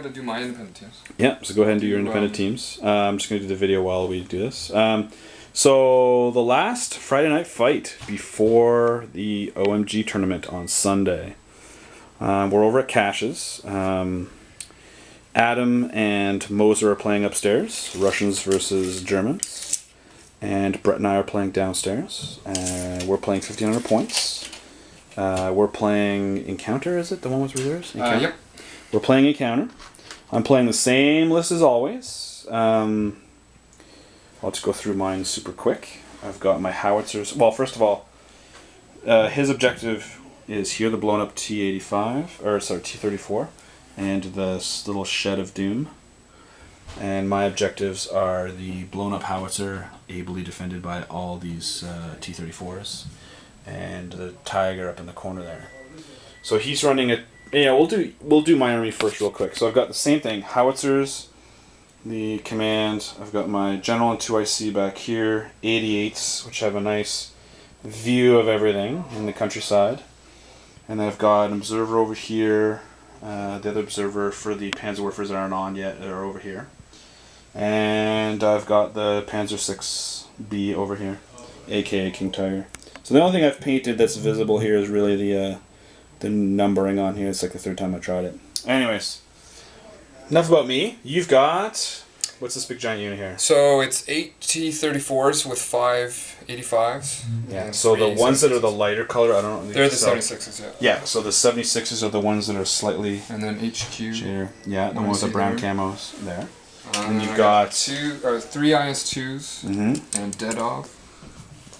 To do my independent teams. Yeah, so go ahead and do your independent teams. I'm just going to do the video while we do this. So the last Friday night fight before the OMG tournament on Sunday. We're over at Cash's. Adam and Moser are playing upstairs, Russians versus Germans. And Brett and I are playing downstairs. We're playing 1,500 points. We're playing Encounter, is it? The one with reserves? Yep. We're playing Encounter. I'm playing the same list as always. I'll just go through mine super quick. I've got my howitzers. Well, first of all, his objective is here the blown up T-85, or sorry, T-34, and this little shed of doom. And my objectives are the blown up howitzer, ably defended by all these T-34s, and the tiger up in the corner there. So he's running a. Yeah, we'll do my army first real quick. So I've got the same thing, howitzers, the command. I've got my general and 2IC back here, 88s, which have a nice view of everything in the countryside. And I've got an observer over here. The other observer for the Panzerwerfers that aren't on yet are over here. And I've got the Panzer 6B over here, aka King Tiger. So the only thing I've painted that's visible here is really the numbering on here. It's like the third time I tried it. Anyways, enough about me. You've got... What's this big giant unit here? So it's 8 T-34s with 5 85s. Yeah, so the ones that are the lighter color, I don't know. They're the 76s, yeah. Yeah, so the 76s are the ones that are slightly... And then HQ. Shaded. Yeah, the one with the brown camos there. And you've I got... 3 IS-2s and Dedov.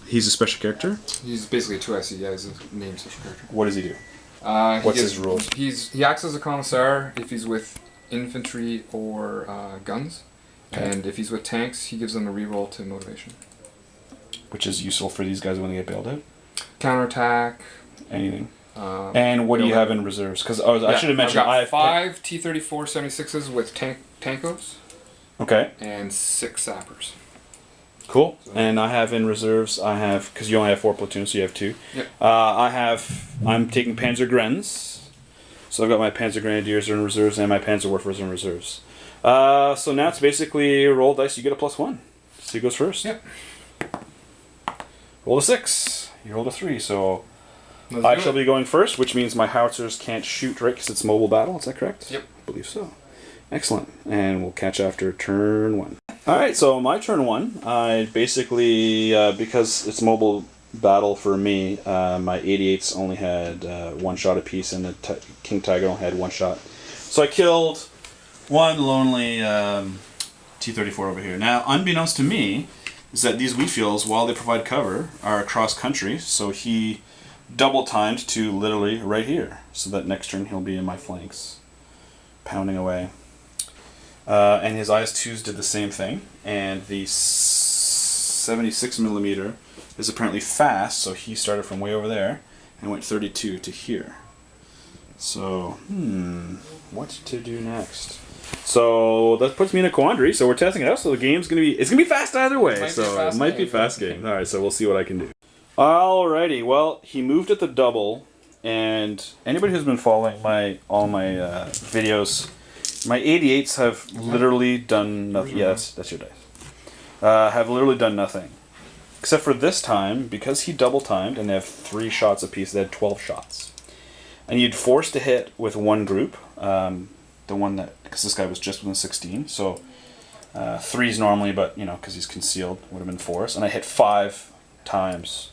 He's a special character? He's basically a 2IC, yeah, he's a named special character. What does he do? What's his rules? He acts as a commissar if he's with infantry or guns, and if he's with tanks, he gives them a reroll to motivation. Which is useful for these guys when they get bailed out? Counterattack. Anything. And what do you have in reserves? Because I should have mentioned I have 5 T-34 76s with Tankovs. Okay. And 6 sappers. Cool. So. And I have in reserves, because you only have 4 platoons, so you have 2. Yep. I'm taking Panzer Grenz. So I've got my Panzer Grenadiers in reserves and my Panzerwerfers in reserves. So now it's basically roll dice, you get a +1. So he goes first. Yep. Roll a 6. You rolled a 3, so I shall be going first, which means my howitzers can't shoot, right, because it's mobile battle, is that correct? Yep. I believe so. Excellent. And we'll catch after turn 1. Alright, so my turn 1, I basically, because it's mobile battle for me, my 88s only had 1 shot apiece, and the King Tiger only had 1 shot. So I killed one lonely T-34 over here. Now, unbeknownst to me, is that these wheat fields, while they provide cover, are across country, so he double-timed to literally right here. So that next turn he'll be in my flanks, pounding away. And his IS-2s did the same thing, and the 76mm is apparently fast, so he started from way over there and went 32 to here. So, what to do next? So that puts me in a quandary. So we're testing it out. So the game's gonna be fast either way. So it might be a fast game. All right, so we'll see what I can do. Alrighty, well, he moved at the double, and anybody who's been following all my videos. My 88s have literally done nothing. Yeah, that's your dice. Have literally done nothing. Except for this time, because he double-timed and they have 3 shots apiece, they had 12 shots. And you'd force to hit with one group, the one that, because this guy was just within 16, so 3's normally, but, you know, because he's concealed, would have been 4s. And I hit 5 times,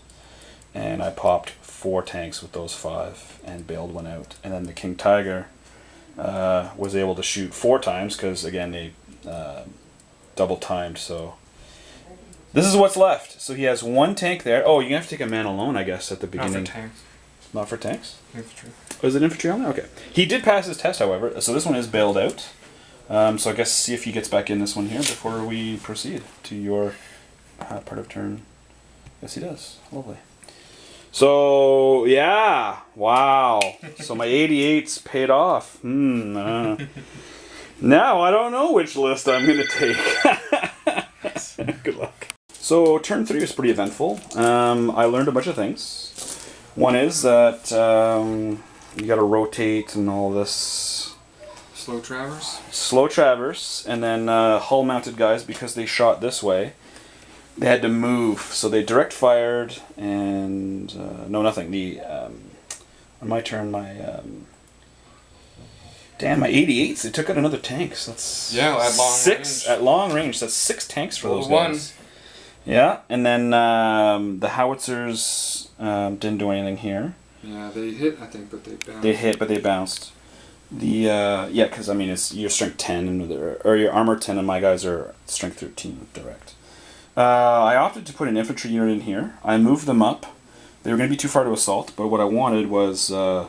and I popped 4 tanks with those 5 and bailed 1 out. And then the King Tiger... was able to shoot 4 times because again they double timed. So this is what's left. So he has 1 tank there. Oh, you're gonna have to take a man alone, I guess, at the beginning. Not for tanks. Not for tanks? Infantry. Oh, is it infantry only? Okay. He did pass his test, however. So this one is bailed out. So I guess see if he gets back in this one here before we proceed to your part of turn. Yes, he does. Lovely. So, yeah, wow. So my 88s paid off. Now I don't know which list I'm going to take. Good luck. So turn 3 was pretty eventful. I learned a bunch of things. One is that you got to rotate and all this slow traverse. Slow traverse, and then hull mounted guys, because they shot this way, they had to move. So they direct fired, and no, nothing. The on my turn, my damn, my 88s. They took out another tank. So that's at long six range. at long range. That's 6 tanks for those one. guys. Yeah, and then the howitzers didn't do anything here. Yeah, they hit, I think, but they bounced. They hit, but they bounced. The because I mean it's your strength 10 and or your armor 10, and my guys are strength 13 direct. I opted to put an infantry unit in here. I moved them up. They were going to be too far to assault, but what I wanted was I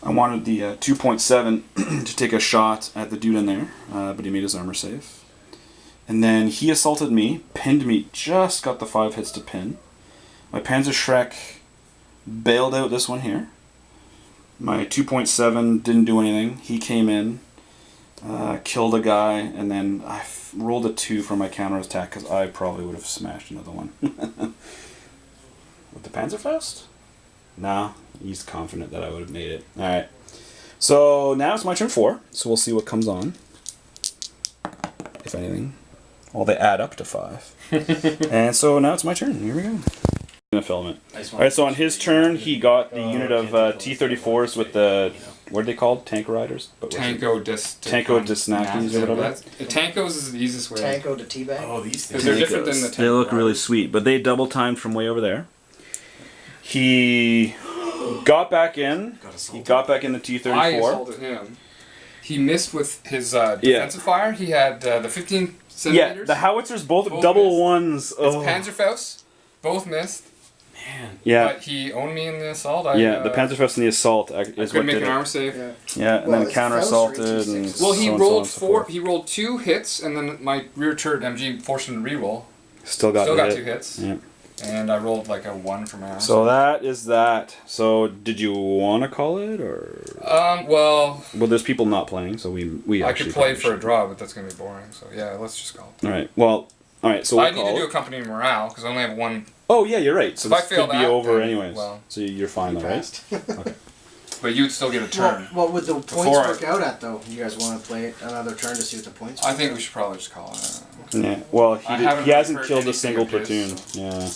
wanted the 2.7 to take a shot at the dude in there, but he made his armor save. And then he assaulted me, pinned me, just got the 5 hits to pin. My Panzer Shrek bailed out this one here. My 2.7 didn't do anything. He came in, killed a guy, and then I rolled a 2 for my counterattack because I probably would have smashed another one. With the Panzerfaust? Nah, he's confident that I would have made it. Alright. So now it's my turn 4, so we'll see what comes on. If anything. Well, they add up to 5. And so now it's my turn. Here we go. Filament. Alright, so on his turn, he got the unit of T-34s with the, what are they called? Tank riders? Tanko Disnakis or whatever. Tankos is the easiest way. Tanko to teabag? Oh, these Because things. they're different than the Tanko They look really riders. sweet, but they double timed from way over there. He got back in. He got back in the T-34. I assaulted him. He missed with his defensive fire. He had the 15 centimeters. Yeah, the howitzers both Both double missed. ones. It's Oh. Panzerfaust. Both missed. Man. Yeah, But he owned me in the assault. the Panzerfaust and the assault I is what couldn't make did an it. armor save. Yeah, and Well, then it's counter Faust or assaulted. And T6. Well, he so and rolled so 4. forth. He rolled 2 hits, and then my rear turret MG forced him to reroll. Still got Still the got hit. 2 hits. Yeah. And I rolled like a 1 for my armor. So that is that. So did you want to call it, or well, there's people not playing, so we I actually could play probably for a should. draw, but that's gonna be boring. So yeah, let's just call it. All right. Well, all right. So we'll I need call to do it. a company morale because I only have 1. Oh yeah, you're right. So If I this fail could be that, over then, anyways. well, so you're fine, though, right? Passed. Okay. But you'd still get a turn. What would the points Before I- work out at, though? You guys want to play another turn to see what the points I work think out? we should probably just call it. Yeah. Well, I haven't he hasn't heard killed a anything single of his, platoon. Yeah.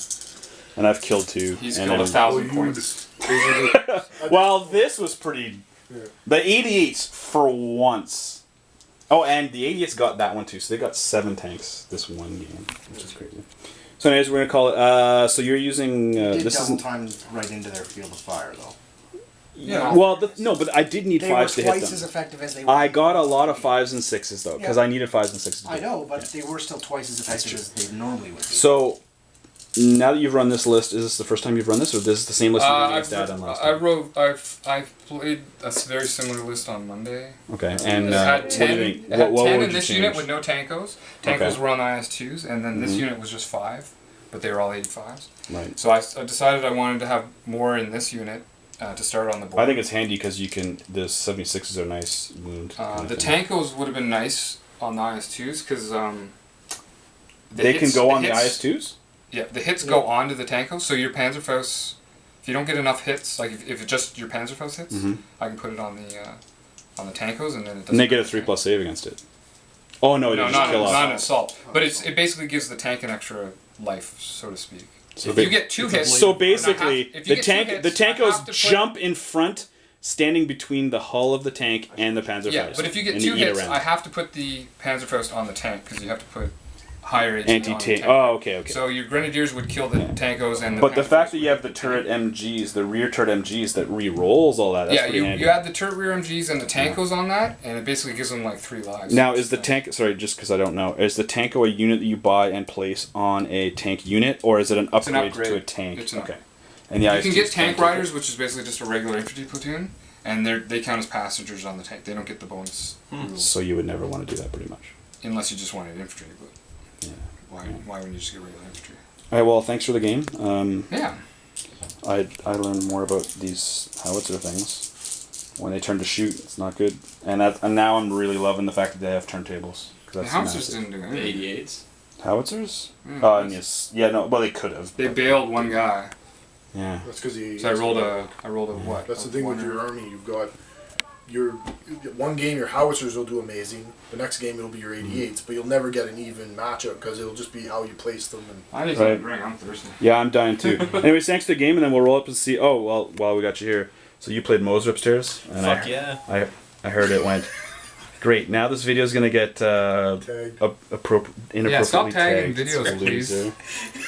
And I've killed 2. He's and killed then- 1,000 points. Well, this was pretty. The 88s for once. Oh, and the 88s got that one too. So they got 7 tanks this one game, which is crazy. So, anyways, we're gonna call it. So you're using. Did This double isn't. time right into their field of fire, though. Yeah. Well, no, but I did need They were 5s to hit twice as them. effective as they were. I got a lot of 5s and 6s though, because Yeah. I needed 5s and 6s. To I do know, it. but Yeah. they were still twice as effective as they normally would be. So now that you've run this list, is this the first time you've run this, or this is the same list you ran against I've, Adam last I time? wrote. I played a very similar list on Monday. Okay, and It what had do 10, you think? it had What 10 would in you this change? unit with no Tankos. Tankos Okay. were on the IS-2s, and then this unit was just 5, but they were all 85s. Right. So I decided I wanted to have more in this unit to start on the board. I think it's handy because you can. The 76s are nice wound. kind of the thing. Tankos would have been nice on the IS-2s because They can go on the IS-2s? Yeah, the hits go on to the Tankos, so your Panzerfaust, if you don't get enough hits, like if it's just your Panzerfaust hits, I can put it on the Tankos, and then it doesn't. And they get a 3+ save against it. Oh no, they No, just not, kill not off. an assault, but it basically gives the tank an extra life, so to speak. So if ba- you get 2 hits, So if basically, you the get tank, 2 hits, the I have Tankos to put- jump in front, standing between the hull of the tank and the Panzerfaust. Yeah, but if you get and 2 eat hits, around. I have to put the Panzerfaust on the tank because you have to put higher HP on the Anti-tank. tank. Oh, okay, okay. So your Grenadiers would kill the Tankos and the. But the Panzerfaust fact that you would have the hit turret MGs, the rear turret MGs that re-rolls all that, that's yeah, pretty handy. you add the turret rear MGs and the Tankos on that, and it basically gives them like 3 lives. Now, is the tank... Sorry, just because I don't know. Is the Tanko a unit that you buy and place on a tank unit, or is it an upgrade, upgrade. to a tank? It's an okay. And the You IS-2s can get tank can't take it. riders, which is basically just a regular infantry platoon, and they count as passengers on the tank. They don't get the bonus rules, So you would never want to do that, pretty much. unless you just wanted infantry. But Yeah. why wouldn't you just get regular infantry? All right, well, thanks for the game. Yeah. I learned more about these howitzer things. When they turn to shoot, it's not good. And now I'm really loving the fact that they have turntables. 'Cause The that's howitzers massive. didn't do The anything. 88s. Howitzers? Yeah, And yes. Yeah, no, well, they could have. They bailed one guy. Yeah. That's because So I rolled a what? That's a the thing with one your or- army. You've got your one game your howitzers will do amazing. The next game it'll be your 88s, but you'll never get an even matchup because it'll just be how you place them. And I need Right. to ring. I'm thirsty. Yeah, I'm dying too. Anyways, thanks to the game, and then we'll roll up and see. Oh, well, while we got you here, so you played Moser upstairs, and Fuck yeah. I heard it went great. Now this video is gonna get tag. inappropriately Yeah, stop tagging tagged. videos, Loser. please.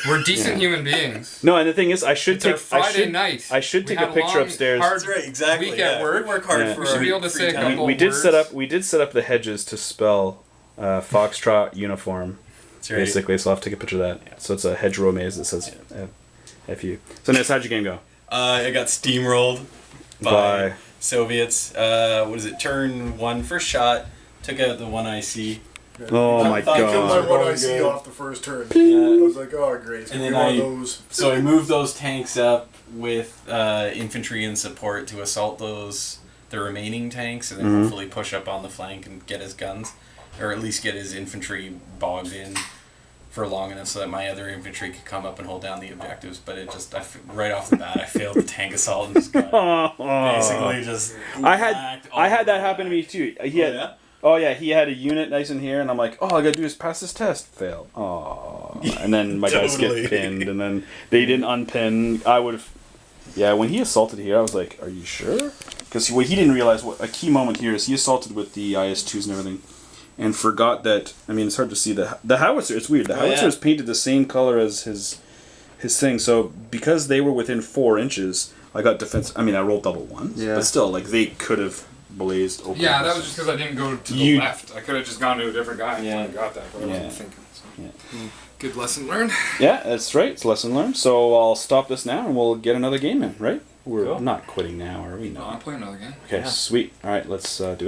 We're decent Yeah. human beings. No, and the thing is, I should It's our take. Friday night. I should We take had a picture long, upstairs. hard That's right, exactly. week yeah. at work. We work hard Yeah. for We should be able to free say a time. couple We did words. set up. We did set up the hedges to spell foxtrot uniform. That's right. Basically, so I'll have to take a picture of that. So it's a hedgerow maze that says "fu." So Ness, how'd your game go? I got steamrolled by Soviets. What is it? Turn 1, first shot. Took out the one IC. Oh my I killed my god! one IC off the first turn. Yeah. I was like, oh great, it's And gonna be then one of those. So I moved those tanks up with infantry and support to assault the remaining tanks, and then hopefully push up on the flank and get his guns, or at least get his infantry bogged in for long enough so that my other infantry could come up and hold down the objectives. But it just right off the bat, I failed the tank assault and just got basically just. I had whacked that all happen to me too. He had, yeah? Oh yeah, he had a unit nice in here, and I'm like, all I gotta do is pass this test. Fail. Oh, and then my guys Totally. get pinned, and then they didn't unpin. I would have. Yeah, when he assaulted here, I was like, are you sure? Because what he didn't realize, what a key moment here is, he assaulted with the IS-2s and everything, and forgot that. I mean, it's hard to see the howitzer. It's weird. The howitzer yeah. is painted the same color as his thing. So because they were within 4 inches, I got defense. I mean, I rolled double ones, Yeah. but still, like they could have blazed open. Yeah, that was just because I didn't go to the You- left. I could have just gone to a different guy and Yeah. got that, but I Yeah. wasn't thinking. So. Yeah. Good lesson learned. Yeah, that's right. It's lesson learned. So I'll stop this now, and we'll get another game in. Right? We're Cool. not quitting now, are we? No, No. I'm playing another game. Okay, sweet. All right, let's do it up.